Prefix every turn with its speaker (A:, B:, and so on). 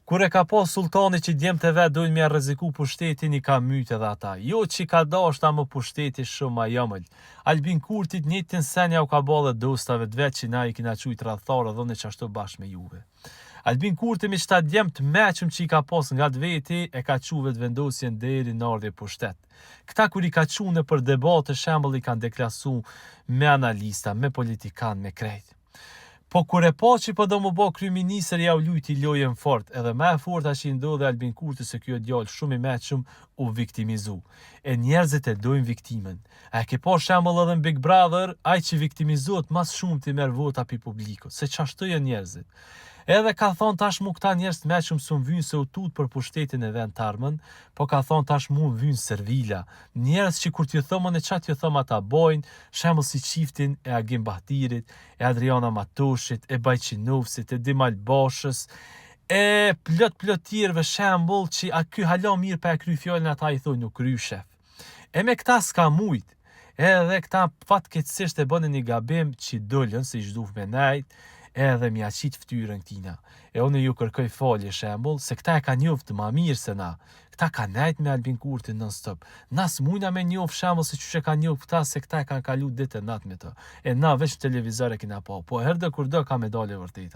A: Kur e ka pas sultani që djemtë e vetë dojnë me rreziku pushtetin, i ka mytë edhe ata. Jo që ka dashta më pushteti shumë ma jamëll. Albin Kurtit njëjtin senja u ka bërë dostave të vetë që na i kina qujtë radharë dhe në qashtu bashkë me juve. Albin Kurti me qëta djemtë meqëm që i ka pas nga të veti, e ka quve të vendosjen deri në ardhje pushtet. Këta kur i ka qunë për debate, shembull i kanë deklasu me analista, me politikan, me krejt. Po kur e pa që po do më bë kryeministër, ja u lujti lojën fort, edhe më e forta që i ndodhi Albin Kurti se kjo djalë shumë i mëshëm u viktimizu. E njerëzit e dojnë viktimen. A ke pa shembull edhe në Big Brother, ai që viktimizohet mas shumë të merr vota pi publikut, se çashtu janë njerëzit. Edhe ka thonë tash mu këta njerëz të mëshëm s'u vynë se u tut për pushtetin e vend tarmën, po ka thonë tash mu vynë servila. Njerëz që kur t'ju thomën e çat ju thom ata bojnë, shembull si çiftin e Agim Bahtirit, e Adriana Matoshit, e Bajqinovsit, e Dimal Bashës, e plot tjerëve shembull që a ky hala mirë pa e kry fjalën, ata i thonë nuk kry shef. E me këta s'ka mujt. Edhe këta fatkeqësisht e bënë një gabim që dolën se i zhduf me nejt, edhe mi aqit ftyrën këtina. E unë ju kërkoj falje shembull, se këta e ka njoftë ma mirë se na. Këta ka nejt me Albin Kurtin non stop. Na s'mujna me njoftë shembull se që ka njoftë këta, se këta e kanë kalu ditë e natë me të. E na veç televizor e kina pa, po herë dhe kur do ka me dalë e vërteta.